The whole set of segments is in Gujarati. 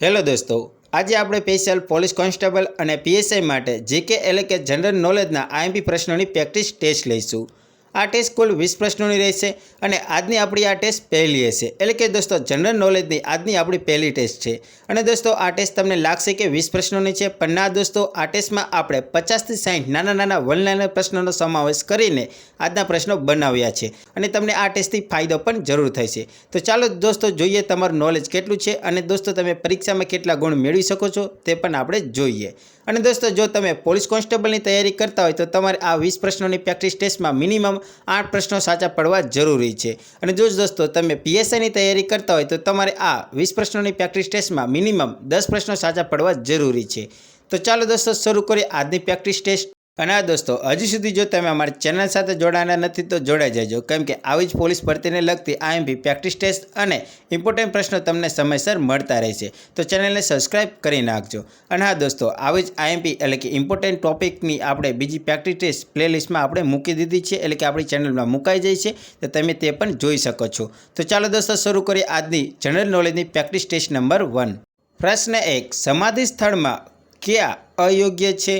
હેલો દોસ્તો, આજે આપણે સ્પેશિયલ પોલીસ કોન્સ્ટેબલ અને પીએસઆઈ માટે જીકે એટલે કે જનરલ નોલેજના આઈએમપી પ્રશ્નોની પ્રેક્ટિસ ટેસ્ટ લઈશું। આ ટેસ્ટ કુલ 20 પ્રશ્નોની રહેશે અને આજની આપણી આ ટેસ્ટ પહેલી હશે, એટલે કે દોસ્તો જનરલ નોલેજની આજની આપણી પહેલી ટેસ્ટ છે। અને દોસ્તો આ ટેસ્ટ તમને લાગશે કે 20 પ્રશ્નોની છે, પણ ના દોસ્તો, આ ટેસ્ટમાં આપણે 50 થી 60 નાના નાના વન લાઇનર પ્રશ્નોનો સમાવેશ કરીને આજના પ્રશ્નો બનાવ્યા છે અને તમને આ ટેસ્ટથી ફાયદો પણ જરૂર થશે। તો ચાલો દોસ્તો જોઈએ તમારું નોલેજ કેટલું છે અને દોસ્તો તમે પરીક્ષામાં કેટલા ગુણ મેળવી શકો છો તે પણ આપણે જોઈએ। અને દોસ્તો જો તમે પોલીસ કોન્સ્ટેબલની તૈયારી કરતા હોય તો તમારે આ 20 પ્રશ્નોની પ્રેક્ટિસ ટેસ્ટમાં મિનિમમ 8 પ્રશ્નો સાચા પડવા જરૂરી છે। અને જો દોસ્તો તમે પીએસઆઈની તૈયારી કરતા હોય તો તમારે આ 20 પ્રશ્નોની પ્રેક્ટિસ ટેસ્ટમાં મિનિમમ 10 પ્રશ્નો સાચા પડવા જરૂરી છે। તો ચાલો દોસ્તો શરૂ કરીએ આજની પ્રેક્ટિસ ટેસ્ટ। અને આ દોસ્તો હજી સુધી જો તમે અમારી ચેનલ સાથે જોડાયેલા નથી તો જોડાઈ જજો, કેમ કે આવી જ પોલીસ ભરતીને લગતી આઈએમપી પ્રેક્ટિસ ટેસ્ટ અને ઇમ્પોર્ટન્ટ પ્રશ્નો તમને સમયસર મળતા રહેશે। તો ચેનલને સબસ્ક્રાઇબ કરી નાખજો। અને હા દોસ્તો, આવી જ આઈએમપી એટલે કે ઇમ્પોર્ટન્ટ ટોપિકની આપણે બીજી પ્રેક્ટિસ ટેસ્ટ પ્લેલિસ્ટમાં આપણે મૂકી દીધી છે, એટલે કે આપણી ચેનલમાં મુકાઈ જાય છે, તો તમે તે પણ જોઈ શકો છો। તો ચાલો દોસ્તો શરૂ કરીએ આજની જનરલ નોલેજની પ્રેક્ટિસ ટેસ્ટ નંબર 1। પ્રશ્ન 1, સમાધિ સ્થળમાં કયા અયોગ્ય છે?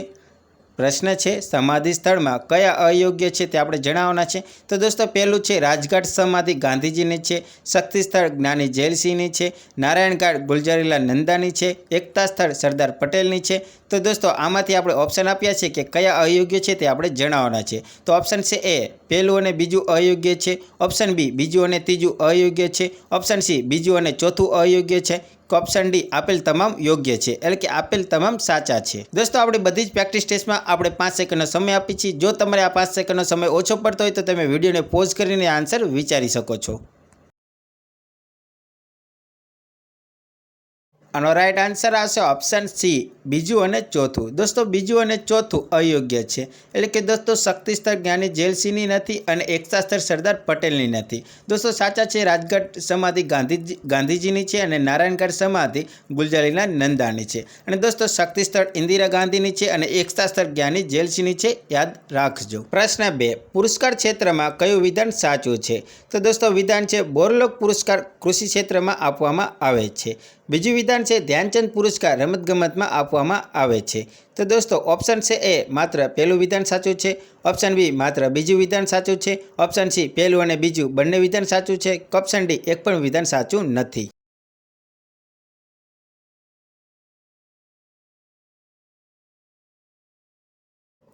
પ્રશ્ન છે સમાધિ સ્થળમાં કયા અયોગ્ય છે તે આપણે જણાવવાના છે। તો દોસ્તો પહેલું છે રાજઘાટ સમાધિ ગાંધીજીની છે, શક્તિ સ્થળ જ્ઞાની જેલસિંહની છે, નારાયણઘાટ ગુલઝારીલાલ નંદાની છે, એકતા સ્થળ સરદાર પટેલની છે। તો દોસ્તો આમાંથી આપણે ઓપ્શન આપ્યા છે કે કયા અયોગ્ય છે તે આપણે જણાવવાના છે। તો ઓપ્શન છે એ પહેલું અને બીજું અયોગ્ય છે, ઓપ્શન બી બીજું અને ત્રીજું અયોગ્ય છે, ઓપ્શન સી બીજું અને ચોથું અયોગ્ય છે, ઓપ્શન ડી આપેલ તમામ યોગ્ય છે, એટલે કે આપેલ તમામ સાચા છે। દોસ્તો આપણે બધી જ પ્રેક્ટિસ ટેસ્ટમાં આપણે 5 સેકન્ડનો સમય આપી છીએ। જો તમારે આ 5 સેકન્ડનો સમય ઓછો પડતો હોય તો તમે વિડીયોને પોઝ કરીને આન્સર વિચારી શકો છો। આનો રાઈટ આન્સર આવશે ઓપ્શન સી બીજું અને ચોથું। દોસ્તો બીજું અને ચોથું અયોગ્ય છે, એટલે કે દોસ્તો શક્તિ સ્થળ જ્ઞાની જેલસિંહની નથી અને એકતા સ્થળ સરદાર પટેલની નથી। દોસ્તો સાચા છે રાજઘાટ સમાધિ ગાંધીજીની છે અને નારાયણઘાટ સમાધિ ગુલઝારીલાલ નંદાની છે। અને દોસ્તો શક્તિ સ્થળ ઇન્દિરા ગાંધીની છે અને એકતા સ્થળ જ્ઞાની જેલસિંહની છે, યાદ રાખજો। પ્રશ્ન 2, પુરસ્કાર ક્ષેત્રમાં કયું વિધાન સાચું છે? તો દોસ્તો વિધાન છે બોરલોગ પુરસ્કાર કૃષિ ક્ષેત્રમાં આપવામાં આવે છે। બીજું વિધાન છે ધ્યાનચંદ પુરસ્કાર રમતગમતમાં આપવામાં આવે છે। તો દોસ્તો ઓપ્શન છે એ માત્ર પહેલું વિધાન સાચું છે, ઓપ્શન બી માત્ર બીજું વિધાન સાચું છે, ઓપ્શન સી પહેલું અને બીજું બંને વિધાન સાચું છે, ઓપ્શન ડી એક પણ વિધાન સાચું નથી।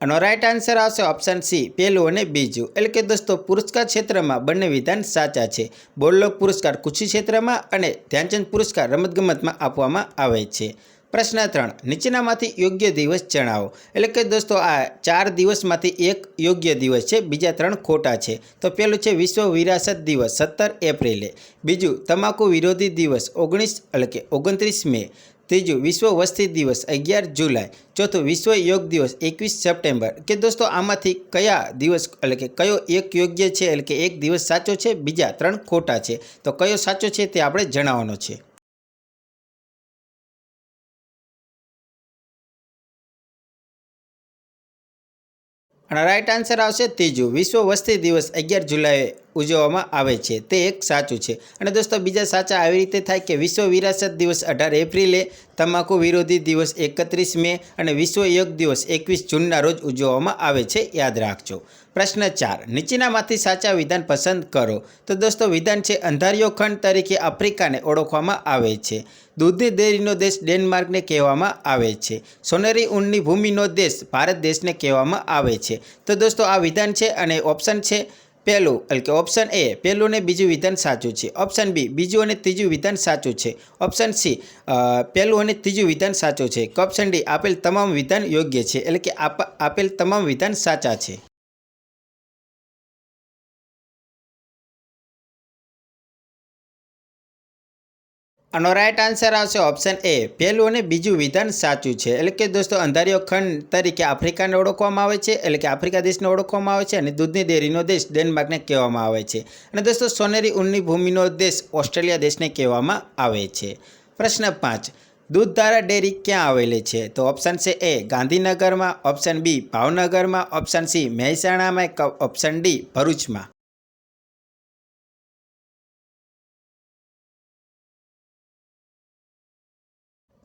આનો રાઈટ આન્સર આવશે ઓપ્શન સી પહેલું અને બીજું, એટલે કે દોસ્તો પુરસ્કાર ક્ષેત્રમાં બંને વિધાન સાચા છે। બોરલોગ પુરસ્કાર કૃષિ ક્ષેત્રમાં અને ધ્યાનચંદ પુરસ્કાર રમતગમતમાં આપવામાં આવે છે। પ્રશ્ન 3, નીચેનામાંથી યોગ્ય દિવસ જણાવો। એટલે કે દોસ્તો આ 4 દિવસમાંથી એક યોગ્ય દિવસ છે, બીજા 3 ખોટા છે। તો પહેલું છે વિશ્વ વિરાસત દિવસ 17 એપ્રિલે, બીજું તમાકુ વિરોધી દિવસ 29 મે, ત્રીજું વિશ્વ વસ્તી દિવસ 11 જુલાઈ, ચોથું વિશ્વ યોગ દિવસ 21 સપ્ટેમ્બર। કે દોસ્તો આમાંથી કયા દિવસ એટલે કે કયો એક યોગ્ય છે, એટલે કે એક દિવસ સાચો છે, બીજા 3 ખોટા છે, તો કયો સાચો છે તે આપણે જણાવવાનો છે। અને રાઈટ આન્સર આવશે ત્રીજું, વિશ્વ વસ્તી દિવસ 11 જુલાઈએ ઉજવવામાં આવે છે, તે એક સાચું છે। અને દોસ્તો બીજા સાચા આવી રીતે થાય કે વિશ્વ વિરાસત દિવસ 18 એપ્રિલે, તમાકુ વિરોધી દિવસ 31 મે અને વિશ્વ યોગ દિવસ 21 જૂનના રોજ ઉજવવામાં આવે છે, યાદ રાખજો। પ્રશ્ન 4, નીચેનામાંથી સાચા વિધાન પસંદ કરો। તો દોસ્તો વિધાન છે અંધારિયો ખંડ તરીકે આફ્રિકાને ઓળખવામાં આવે છે, દૂધની ડેરીનો દેશ ડેનમાર્કને કહેવામાં આવે છે, સોનેરી ઊનની ભૂમિનો દેશ ભારત દેશને કહેવામાં આવે છે। તો દોસ્તો આ વિધાન છે અને ઓપ્શન છે પહેલું એટલે કે ઓપ્શન એ પહેલું અને બીજું વિધાન સાચું છે, ઓપ્શન બી બીજું અને ત્રીજું વિધાન સાચું છે, ઓપ્શન સી પહેલું અને ત્રીજું વિધાન સાચું છે, ઓપ્શન ડી આપેલ તમામ વિધાન યોગ્ય છે, એટલે કે આપેલ તમામ વિધાન સાચા છે। આનો રાઈટ આન્સર આવશે ઓપ્શન એ પહેલું અને બીજું વિધાન સાચું છે, એટલે કે દોસ્તો અંધારિયો ખંડ તરીકે આફ્રિકાને ઓળખવામાં આવે છે, એટલે કે આફ્રિકા દેશને ઓળખવામાં આવે છે અને દૂધની ડેરીનો દેશ ડેનમાર્કને કહેવામાં આવે છે, અને દોસ્તો સોનેરી ઊનની ભૂમિનો દેશ ઓસ્ટ્રેલિયા દેશને કહેવામાં આવે છે। પ્રશ્ન 5, દૂધધારા ડેરી ક્યાં આવેલી છે? તો ઓપ્શન છે એ ગાંધીનગરમાં, ઓપ્શન બી ભાવનગરમાં, ઓપ્શન સી મહેસાણામાં, ઓપ્શન ડી ભરૂચમાં।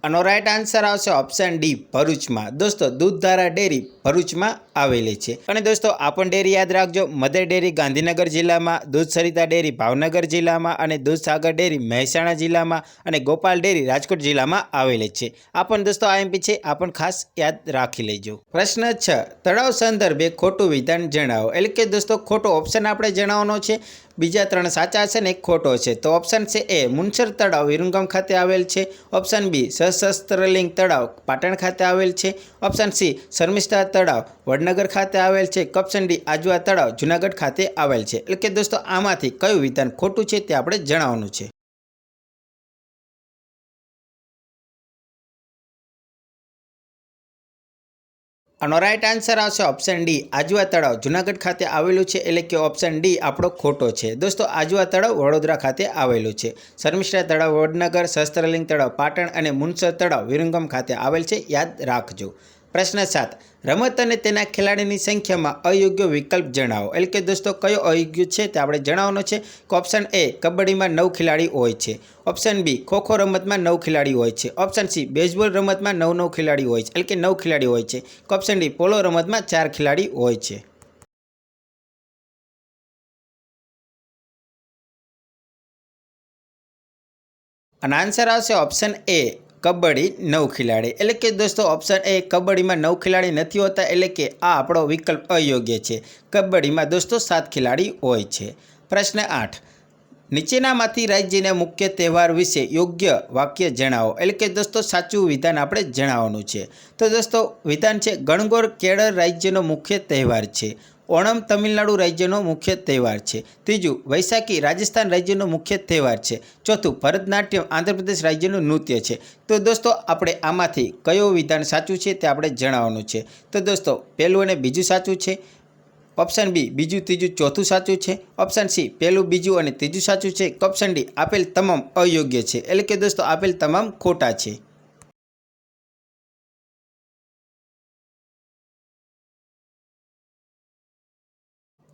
આનો રાઈટ આન્સર આવશે ઓપ્શન ડી ભરૂચમાં. દોસ્તો દૂધધારા ડેરી ભરૂચમાં આવેલી છે. અને દોસ્તો આ પણ ડેરી યાદ રાખજો, મધર ડેરી ગાંધીનગર જિલ્લામાં, દૂધ સરિતા ડેરી ભાવનગર જિલ્લામાં અને દૂધસાગર ડેરી મહેસાણા જિલ્લામાં અને ગોપાલ ડેરી રાજકોટ જિલ્લામાં આવેલી છે. આ પણ દોસ્તો આઈએમપી છે, આ પણ ખાસ યાદ રાખી લેજો. પ્રશ્ન 6, તળાવ સંદર્ભે ખોટું વિધાન જણાવો. એટલે કે દોસ્તો ખોટો ઓપ્શન આપણે જણાવવાનો છે, બીજા 3 સાચા છે ને એક ખોટો છે. તો ઓપ્શન છે એ મુનસર તળાવ વિરમગામ ખાતે આવેલ છે. ઓપ્શન બી સશસ્ત્રલિંગ તળાવ પાટણ ખાતે આવેલ છે. ઓપ્શન સી શર્મિષ્ઠા તળાવ વડનગર ખાતે આવેલ છે. ઓપ્શન ડી આજવા તળાવ જુનાગઢ ખાતે આવેલ છે. એટલે કે દોસ્તો આમાંથી કયું વિધાન ખોટું છે તે આપણે જણાવવાનું છે. આનો રાઈટ આન્સર આવશે ઓપ્શન ડી આજવા તળાવ જુનાગઢ ખાતે આવેલું છે. એટલે કે ઓપ્શન ડી આપણો ખોટો છે. દોસ્તો આજવા તળાવ વડોદરા ખાતે આવેલું છે. શર્મિષ્ઠા તળાવ વડનગર, સહસ્ત્રલિંગ તળાવ પાટણ અને મુનસર તળાવ વિરમગામ ખાતે આવેલ છે, યાદ રાખજો. પ્રશ્ન 7, રમત અને તેના ખેલાડીની સંખ્યામાં અયોગ્ય વિકલ્પ જણાવો. એટલે કે દોસ્તો કયો અયોગ્ય છે તે આપણે જણાવવાનો છે. ઓપ્શન એ કબડ્ડીમાં 9 ખેલાડી હોય છે. ઓપ્શન બી ખોખો રમતમાં 9 ખેલાડી હોય છે. ઓપ્શન સી બેઝબોલ રમતમાં 9 ખેલાડી હોય છે, એટલે કે 9 ખેલાડી હોય છે. ઓપ્શન ડી પોલો રમતમાં 4 ખેલાડી હોય છે. અને આન્સર આવશે ઓપ્શન એ કબડ્ડી 9 ખેલાડી. એટલે કે દોસ્તો ઓપ્શન એ કબડ્ડીમાં 9 ખેલાડી નથી હોતા, એટલે કે આ આપણો વિકલ્પ અયોગ્ય છે. કબડ્ડીમાં દોસ્તો 7 ખેલાડી હોય છે. પ્રશ્ન 8, નીચેનામાંથી રાજ્યના મુખ્ય તહેવાર વિશે યોગ્ય વાક્ય જણાવો. એટલે કે દોસ્તો સાચું વિધાન આપણે જણાવવાનું છે. તો દોસ્તો વિધાન છે ગણગોર કેરળ રાજ્યનો મુખ્ય તહેવાર છે. ઓણમ તમિલનાડુ રાજ્યનો મુખ્ય તહેવાર છે. ત્રીજું વૈશાખી રાજસ્થાન રાજ્યનો મુખ્ય તહેવાર છે. ચોથું ભરતનાટ્યમ આંધ્રપ્રદેશ રાજ્યનું નૃત્ય છે. તો દોસ્તો આપણે આમાંથી કયો વિધાન સાચું છે તે આપણે જણાવવાનું છે. તો દોસ્તો પહેલું અને બીજું સાચું છે. ઓપ્શન બી બીજું ત્રીજું ચોથું સાચું છે. ઓપ્શન સી પહેલું બીજું અને ત્રીજું સાચું છે. ઓપ્શન ડી આપેલ તમામ અયોગ્ય છે. એટલે કે દોસ્તો આપેલ તમામ ખોટા છે.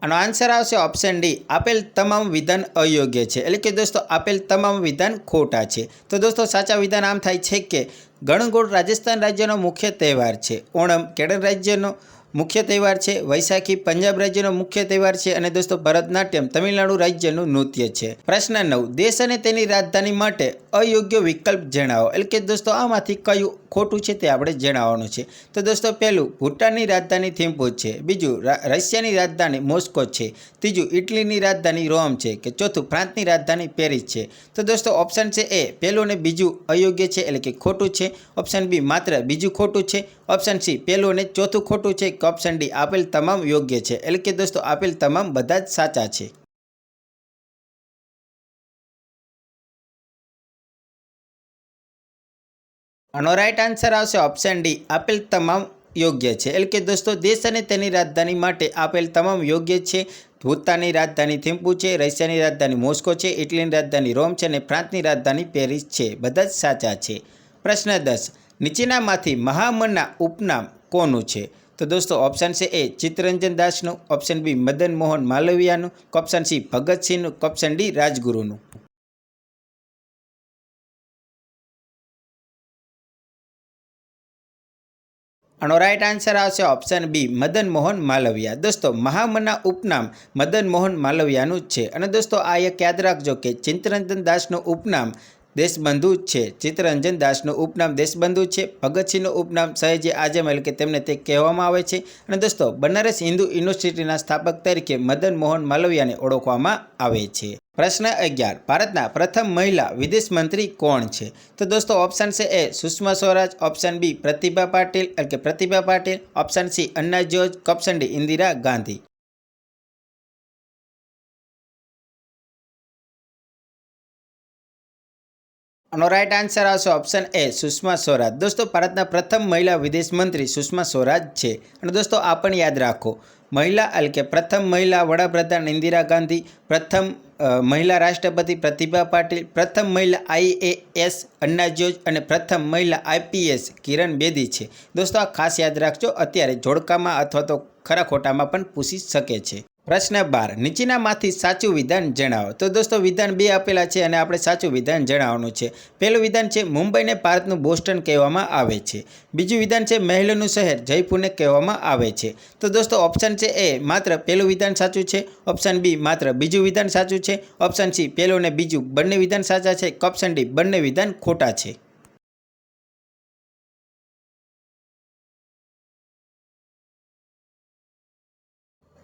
આનો આન્સર આવશે ઓપ્શન ડી આપેલ તમામ વિધાન અયોગ્ય છે. એટલે કે દોસ્તો આપેલ તમામ વિધાન ખોટા છે. તો દોસ્તો સાચા વિધાન આમ થાય છે કે ગણગોર રાજસ્થાન રાજ્યનો મુખ્ય તહેવાર છે. ઓણમ કેરળ રાજ્યનો મુખ્ય તહેવાર છે. વૈશાખી પંજાબ રાજ્યનો મુખ્ય તહેવાર છે. અને દોસ્તો ભરતનાટ્યમ તમિલનાડુ રાજ્યનું નૃત્ય છે. પ્રશ્ન 9, દેશ અને તેની રાજધાની માટે અયોગ્ય વિકલ્પ જણાવો. એટલે કે દોસ્તો આમાંથી કયું ખોટું છે તે આપણે જણાવવાનું છે. તો દોસ્તો પહેલું ભૂટાનની રાજધાની થિમ્પુ છે. બીજું રશિયાની રાજધાની મોસ્કો છે. ત્રીજું ઇટલીની રાજધાની રોમ છે. કે ચોથું ફ્રાન્સની રાજધાની પેરિસ છે. તો દોસ્તો ઓપ્શન છે એ પહેલું અને બીજું અયોગ્ય છે, એટલે કે ખોટું છે. ઓપ્શન બી માત્ર બીજું ખોટું છે. ઓપ્શન સી પહેલું અને ચોથું ખોટું છે. ઓપ્શન ડી આપેલ તમામ યોગ્ય છે. એટલે કે દોસ્તો આપેલ તમામ બધા જ સાચા છે. આનો રાઈટ આન્સર આવશે ઓપ્શન ડી આપેલ તમામ યોગ્ય છે. એટલે કે દોસ્તો દેશ અને તેની રાજધાની માટે આપેલ તમામ યોગ્ય છે. ભૂતાનની રાજધાની થિમ્પુ છે, રશિયાની રાજધાની મોસ્કો છે, ઇટલીની રાજધાની રોમ છે અને ફ્રાન્સની રાજધાની પેરિસ છે. બધા જ સાચા છે. પ્રશ્ન 10, નીચેનામાંથી મહામનના ઉપનામ કોનું છે? તો દોસ્તો ઓપ્શન છે એ ચિત્તરંજન દાસનું. ઓપ્શન બી મદન મોહન માલવીયાનું. ઓપ્શન સી ભગતસિંહનું. ઓપ્શન ડી રાજગુરુનું. આનો રાઈટ આન્સર આવશે ઓપ્શન બી મદન મોહન માલવીયા. દોસ્તો મહામનના ઉપનામ મદન મોહન માલવીયાનું જ છે. અને દોસ્તો આ એક યાદ રાખજો કે ચિત્તરંજન દાસનું ઉપનામ દેશબંધુ છે. ચિત્તરંજન દાસનું ઉપનામ દેશબંધુ છે. ભગતસિંહનું ઉપનામ સયાજી આઝમ, એટલે કે તેમને તે કહેવામાં આવે છે. અને દોસ્તો બનારસ હિન્દુ યુનિવર્સિટીના સ્થાપક તરીકે મદન મોહન માલવીયાને ઓળખવામાં આવે છે. પ્રશ્ન 11, ભારતના પ્રથમ મહિલા વિદેશ મંત્રી કોણ છે? તો દોસ્તો ઓપ્શન છે A Sushma Swaraj. Option B Pratibha Patil, એટલે કે Pratibha Patil. Option C Anna George. Option D Indira Gandhi. આનો રાઈટ આન્સર આવશે ઓપ્શન એ સુષ્મા સ્વરાજ. દોસ્તો ભારતના પ્રથમ મહિલા વિદેશ મંત્રી સુષ્મા સ્વરાજ છે. અને દોસ્તો આ પણ યાદ રાખો, મહિલા એટલે કે પ્રથમ મહિલા વડાપ્રધાન ઇન્દિરા ગાંધી, પ્રથમ મહિલા રાષ્ટ્રપતિ પ્રતિભા પાટીલ, પ્રથમ મહિલા IAS અન્ના જોર્જ અને પ્રથમ મહિલા IPS કિરણ બેદી છે. દોસ્તો આ ખાસ યાદ રાખજો, અત્યારે જોડકામાં અથવા તો ખરા ખોટામાં પણ પૂછી શકે છે. પ્રશ્ન 12 નીચેનામાંથી સાચું વિધાન જણાવો। તો દોસ્તો વિધાન 2 આપેલા છે અને આપણે સાચું વિધાન જણાવવાનું છે। પહેલું વિધાન છે મુંબઈને ભારતનું બોસ્ટન કહેવામાં આવે છે। બીજું વિધાન છે મહેલોનું શહેર જયપુરને કહેવામાં આવે છે। તો દોસ્તો ઓપ્શન છે એ માત્ર પહેલું વિધાન સાચું છે, ઓપ્શન બી માત્ર બીજું વિધાન સાચું છે, ઓપ્શન સી પહેલું અને બીજું બંને વિધાન સાચા છે, ઓપ્શન ડી બંને વિધાન ખોટા છે।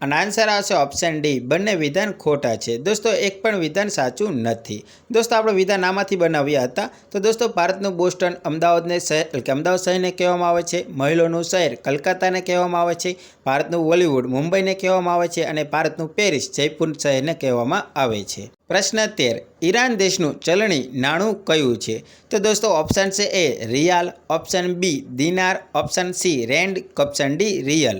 અને આન્સર આવશે ઓપ્શન ડી બંને વિધાન ખોટા છે। દોસ્તો એક પણ વિધાન સાચું નથી। દોસ્તો આપણે વિધાન આમાંથી બનાવ્યા હતા। તો દોસ્તો ભારતનું બોસ્ટન અમદાવાદને શહેર એટલે કે અમદાવાદ શહેરને કહેવામાં આવે છે, મહેલોનું શહેર કલકત્તાને કહેવામાં આવે છે, ભારતનું બોલિવૂડ મુંબઈને કહેવામાં આવે છે અને ભારતનું પેરિસ જયપુર શહેરને કહેવામાં આવે છે। પ્રશ્ન 13 ઈરાન દેશનું ચલણી નાણું કયું છે? તો દોસ્તો ઓપ્શન છે A rial, option B dinar, option C rand, option D real.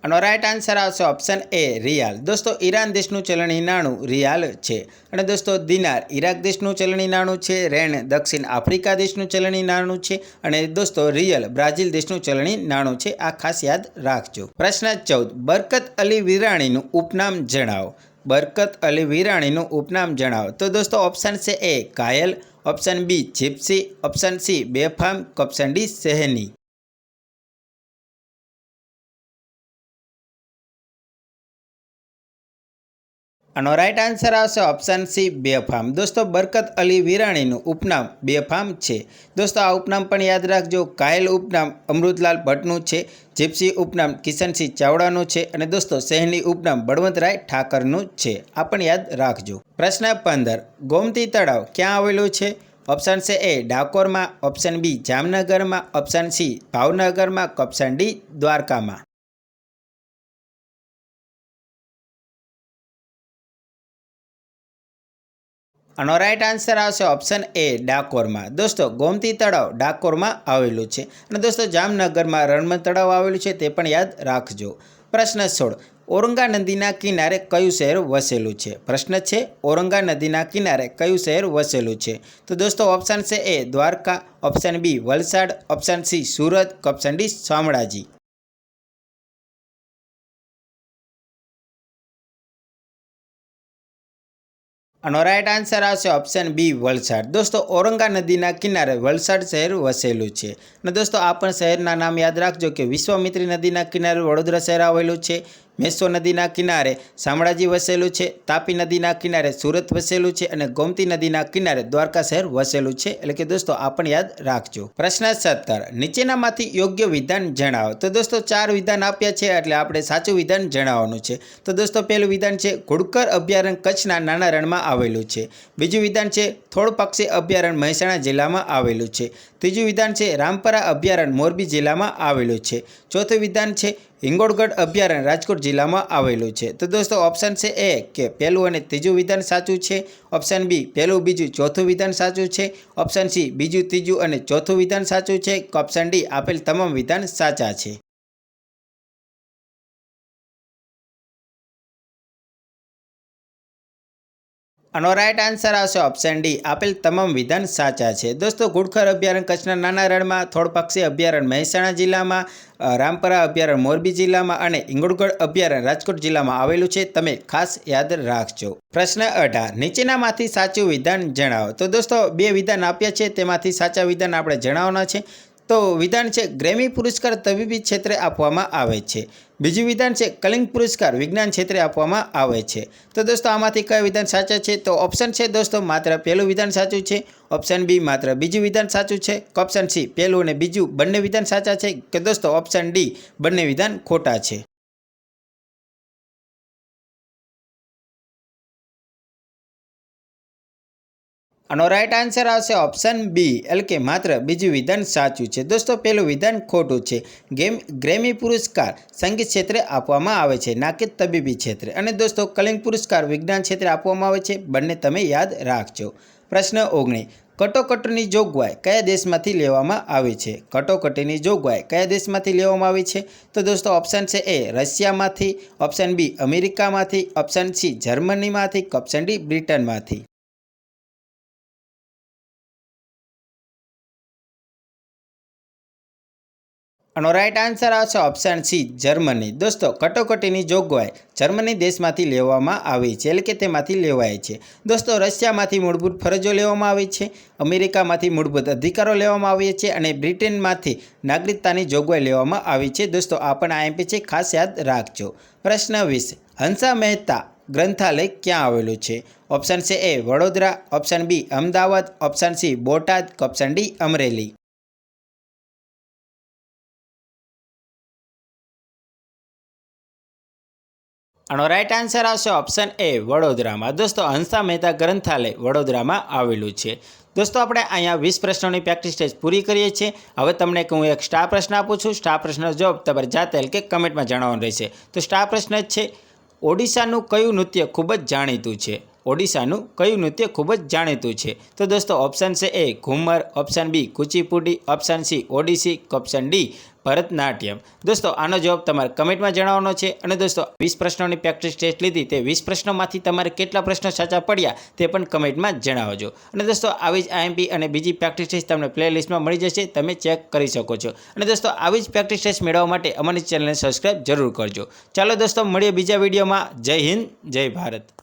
અને રાઈટ આન્સર આવશે ઓપ્શન એ રિયાલ। દોસ્તો ઈરાન દેશનું ચલણી નાણું રિયાલ છે। અને દોસ્તો દિનાર ઈરાક દેશનું ચલણી નાણું છે, રેન દક્ષિણ આફ્રિકા દેશનું ચલણી નાણું છે અને દોસ્તો રિયલ બ્રાઝિલ દેશનું ચલણી નાણું છે। આ ખાસ યાદ રાખજો। પ્રશ્ન 14 બરકત અલી વિરાણીનું ઉપનામ જણાવો। બરકત અલી વિરાણીનું ઉપનામ જણાવો। તો દોસ્તો ઓપ્શન છે A Ghayal, option B Gypsy, option C Befam, option D Saheni. આનો રાઈટ આન્સર આવશે ઓપ્શન સી બેફામ। દોસ્તો બરકત અલી વિરાણીનું ઉપનામ બેફામ છે। દોસ્તો આ ઉપનામ પણ યાદ રાખજો। ઘાયલ ઉપનામ અમૃતલાલ ભટ્ટનું છે, જીપ્સી ઉપનામ કિશનસિંહ ચાવડાનું છે અને દોસ્તો સહેની ઉપનામ બળવંતરાય ઠાકરનું છે। આ પણ યાદ રાખજો। પ્રશ્ન 15 ગોમતી તળાવ ક્યાં આવેલું છે? ઓપ્શન છે એ ડાકોરમાં, ઓપ્શન બી જામનગરમાં, ઓપ્શન સી ભાવનગરમાં, ઓપ્શન ડી દ્વારકામાં। આનો રાઈટ આન્સર આવશે ઓપ્શન એ ડાકોરમાં। દોસ્તો ગોમતી તળાવ ડાકોરમાં આવેલું છે અને દોસ્તો જામનગરમાં રણમલ તળાવ આવેલું છે, તે પણ યાદ રાખજો। પ્રશ્ન 16 ઔરંગા નદીના કિનારે કયું શહેર વસેલું છે? પ્રશ્ન છે ઔરંગા નદીના કિનારે કયું શહેર વસેલું છે? તો દોસ્તો ઓપ્શન છે A Dwarka, option B Valsad, option C Surat, option D Shamlaji. આનો રાઈટ આન્સર આવશે ઓપ્શન બી વલસાડ। દોસ્તો ઔરંગા નદીના કિનારે વલસાડ શહેર વસેલું છે અને દોસ્તો આ પણ શહેરના નામ યાદ રાખજો કે વિશ્વામિત્રી નદીના કિનારે વડોદરા શહેર આવેલું છે, મેસો નદીના કિનારે શામળાજી વસેલું છે, તાપી નદીના કિનારે સુરત વસેલું છે અને ગોમતી નદીના કિનારે દ્વારકા શહેર વસેલું છે। એટલે કે દોસ્તો આ પણ યાદ રાખજો। પ્રશ્ન 17 નીચેનામાંથી યોગ્ય વિધાન જણાવો। તો દોસ્તો 4 વિધાન આપ્યા છે એટલે આપણે સાચું વિધાન જણાવવાનું છે। તો દોસ્તો પહેલું વિધાન છે ઘુડખર અભયારણ્ય કચ્છના નાના રણમાં આવેલું છે। બીજું વિધાન છે થોળ પક્ષી અભયારણ્ય મહેસાણા જિલ્લામાં આવેલું છે। ત્રીજું વિધાન છે રામપરા અભયારણ્ય મોરબી જિલ્લામાં આવેલું છે। ચોથું વિધાન છે હિંગોળગઢ અભયારણ્ય રાજકોટ જિલ્લામાં આવેલું છે। તો દોસ્તો ઓપ્શન છે એ કે પહેલું અને ત્રીજું વિધાન સાચું છે, ઓપ્શન બી પહેલું બીજું ચોથું વિધાન સાચું છે, ઓપ્શન સી બીજું ત્રીજું અને ચોથું વિધાન સાચું છે, ઓપ્શન ડી આપેલ તમામ વિધાન સાચા છે। આનો રાઈટ આન્સર આવશે ઓપ્શન ડી આપેલ તમામ વિધાન સાચા છે। દોસ્તો ઘુડખર અભયારણ્ય કચ્છના નાના રણમાં, થોળ પક્ષી અભયારણ્ય મહેસાણા જિલ્લામાં, રામપરા અભયારણ્ય મોરબી જિલ્લામાં અને હિંગોળગઢ અભયારણ્ય રાજકોટ જિલ્લામાં આવેલું છે, તમે ખાસ યાદ રાખજો। પ્રશ્ન 18 નીચેનામાંથી સાચું વિધાન જણાવો। તો દોસ્તો 2 વિધાન આપ્યા છે, તેમાંથી સાચા વિધાન આપણે જણાવવાના છે। તો વિધાન છે ગ્રેમી પુરસ્કાર તબીબી ક્ષેત્રે આપવામાં આવે છે। બીજું વિધાન છે કલિંગ પુરસ્કાર વિજ્ઞાન ક્ષેત્રે આપવામાં આવે છે। તો દોસ્તો આમાંથી કયા વિધાન સાચા છે? તો ઓપ્શન છે દોસ્તો માત્ર પહેલું વિધાન સાચું છે, ઓપ્શન બી માત્ર બીજું વિધાન સાચું છે, ઓપ્શન સી પહેલું અને બીજું બંને વિધાન સાચા છે, કે દોસ્તો ઓપ્શન ડી બંને વિધાન ખોટા છે। આનો રાઈટ આન્સર આવશે ઓપ્શન બી એટલે કે માત્ર બીજું વિધાન સાચું છે। દોસ્તો પહેલું વિધાન ખોટું છે। ગ્રેમી પુરસ્કાર સંગીત ક્ષેત્રે આપવામાં આવે છે, ના કે તબીબી ક્ષેત્રે। અને દોસ્તો કલિંગ પુરસ્કાર વિજ્ઞાન ક્ષેત્રે આપવામાં આવે છે, બંને તમે યાદ રાખજો। પ્રશ્ન 19 કટોકટીની જોગવાઈ કયા દેશમાંથી લેવામાં આવી છે? કટોકટીની જોગવાઈ કયા દેશમાંથી લેવામાં આવી છે? તો દોસ્તો ઓપ્શન છે એ રશિયામાંથી, ઓપ્શન બી અમેરિકામાંથી, ઓપ્શન સી જર્મનીમાંથી, ઓપ્શન ડી બ્રિટનમાંથી। આનો રાઈટ આન્સર આવશે ઓપ્શન સી જર્મની। દોસ્તો કટોકટીની જોગવાઈ જર્મની દેશમાંથી લેવામાં આવી છે, એટલે કે તેમાંથી લેવાય છે। દોસ્તો રશિયામાંથી મૂળભૂત ફરજો લેવામાં આવી છે, અમેરિકામાંથી મૂળભૂત અધિકારો લેવામાં આવ્યા છે અને બ્રિટનમાંથી નાગરિકતાની જોગવાઈ લેવામાં આવી છે। દોસ્તો આ પણ આઈએમપી છે, ખાસ યાદ રાખજો। પ્રશ્ન 20 હંસા મહેતા ગ્રંથાલય ક્યાં આવેલું છે? ઓપ્શન છે A Vadodara, option B Ahmedabad, option C Botad, option D Amreli. આનો રાઈટ આન્સર આવશે ઓપ્શન એ વડોદરામાં। દોસ્તો હંસા મહેતા ગ્રંથાલય વડોદરામાં આવેલું છે। દોસ્તો આપણે અહીંયા 20 પ્રશ્નોની પ્રેક્ટિસ ટેસ્ટ પૂરી કરીએ છીએ। હવે તમને હું એક સ્ટાર પ્રશ્ન આપું છું। સ્ટાર પ્રશ્નનો જવાબ તમારે જાતે એટલે કે કમેન્ટમાં જણાવવાનો રહેશે। તો સ્ટાર પ્રશ્ન જ છે, ઓડિશાનું કયું નૃત્ય ખૂબ જ જાણીતું છે? ઓડિશાનું કયું નૃત્ય ખૂબ જ જાણીતું છે? તો દોસ્તો ઓપ્શન છે A Ghoomar, option B Kuchipudi, option C Odissi, option D Bharatanatyam. દોસ્તો આનો જવાબ તમારે કમેન્ટમાં જણાવવાનો છે। અને દોસ્તો 20 પ્રશ્નોની પ્રેક્ટિસ ટેસ્ટ લીધી, તે 20 પ્રશ્નોમાંથી તમારે કેટલા પ્રશ્નો સાચા પડ્યા તે પણ કમેન્ટમાં જણાવજો। અને દોસ્તો આવી જ આઈએમપી અને બીજી પ્રેક્ટિસ ટેસ્ટ તમને પ્લેલિસ્ટમાં મળી જશે, તમે ચેક કરી શકો છો। અને દોસ્તો આવી જ પ્રેક્ટિસ ટેસ્ટ મેળવવા માટે અમારી ચેનલને સબસ્ક્રાઈબ જરૂર કરજો। ચાલો દોસ્તો મળીએ બીજા વિડીયોમાં। જય હિન્દ, જય ભારત।